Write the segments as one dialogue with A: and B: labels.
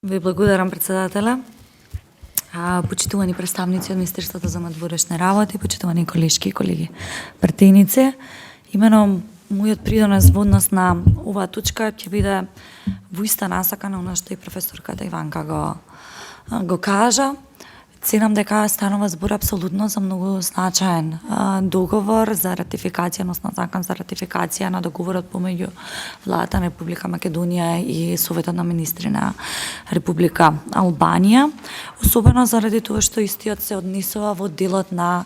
A: Ви благодарам, председателя. Почитувани представници од Министерството за надворешни работи, почитувани колешки и колеги партијници, имено мојот придонес во однос на оваа точка ќе биде во иста насака на она што и професорката Иванка го кажа. Ценам дека станува збор апсолутно за многу значаен договор за ратификација, односно закон за ратификација на договорот помеѓу владата на Република Македонија и Советот на министри на Република Албанија, особено заради тоа што истиот се однесува во делот на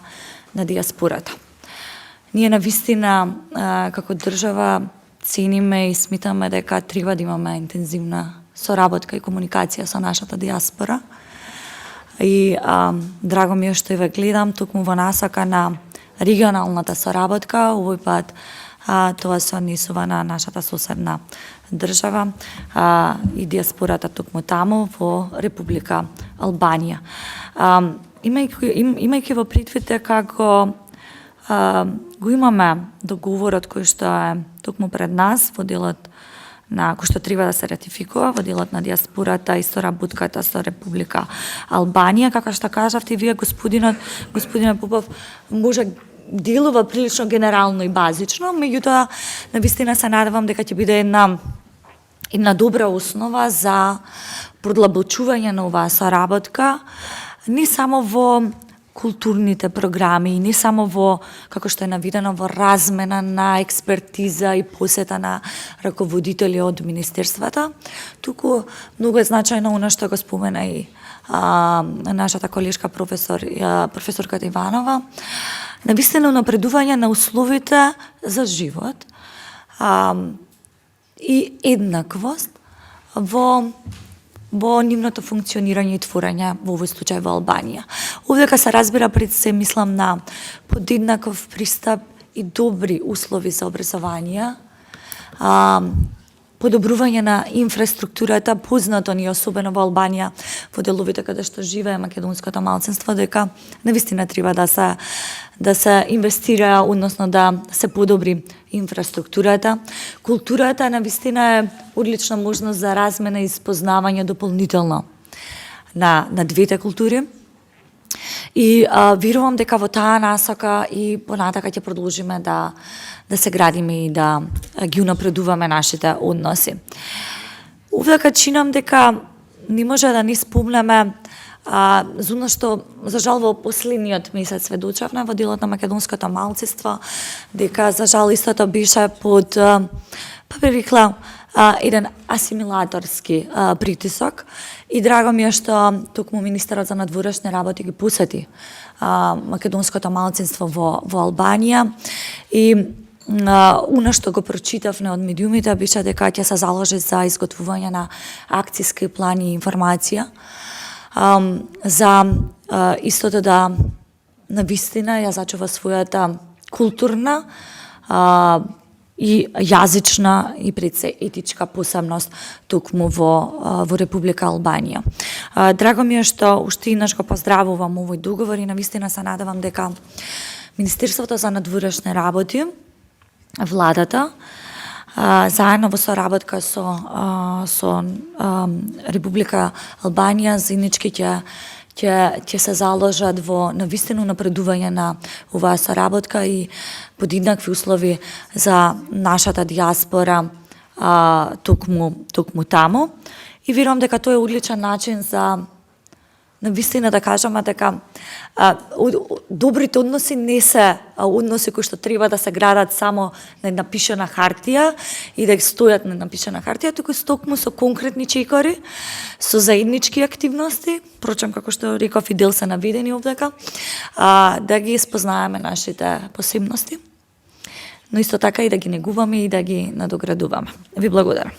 A: диаспората. Ние навистина како држава цениме и смитаме дека треба да имаме интензивна соработка и комуникација со нашата диаспора. И драго ми е што и ве гледам токму во насака на регионалната соработка, овој пат тоа се однесува на нашата соседна држава и диаспората токму таму во Република Албанија. Имајќи во предвид дека го имаме договорот кој што е токму пред нас во делот на кој што треба да се ратификува во делот на диаспората и соработката со Република Албанија, како што кажавте вие господине Попов, може делува прилично генерално и базично, меѓутоа навистина се надевам дека ќе биде една добра основа за продлабочување на оваа соработка, не само во културните програми, не само во, како што е навидено, во размена на експертиза и посета на раководители од министерствата, туку многу е значајно она што го спомена и нашата колешка професорката Иванова, навистина напредување на условите за живот и еднаквост во нивното функционирање и творење во овој случај во Албанија. Овдека се разбира пред се мислам на подеднаков пристап и добри услови за образование, подобрување на инфраструктурата, познато ни особено во Албанија, во деловите каде што живее македонското малцинство, дека навистина треба да се инвестира, односно да се подобри инфраструктурата. Културата навистина е одлична можност за размена и спознавање дополнително на двете култури. И верувам дека во таа насока и понатака ќе продолжиме да се градиме и да ги унапредуваме нашите односи. Овдека чинам дека не може да не спомнеме за она што, за жал, во последниот месец сведочевме во делот на македонското малцинство, дека за жал истото беше под, па би рекла, еден асимилаторски притисок и драго ми е што токму министерот за надворешни работи ги посети македонското малцинство во Албанија и она што го прочитавме од медиумите беше дека ќе се заложи за изготвување на акциски план и информација за истото да навистина ја зачува својата културна и јазична и пред се етичка посебност токму во Република Албанија. Драго ми е што уште еднаш го поздравувам овој договор и навистина се надевам дека Министерството за надворешни работи, владата, заедно во соработка со Република Албанија заеднички ќе се заложат во навистина напредување на оваа соработка и подеднакви услови за нашата диаспора токму таму. И верувам дека тоа е одличен начин за навистина да кажеме дека добрите односи не се односи кои што треба да се градат само на една пишена хартија и да стојат на една пишена хартија, туку токму со конкретни чекори, со заеднички активности, прочем како што реков и дел се наведени овдека, да ги спознаеме нашите посебности, но исто така и да ги негуваме и да ги надоградуваме. Ви благодарам.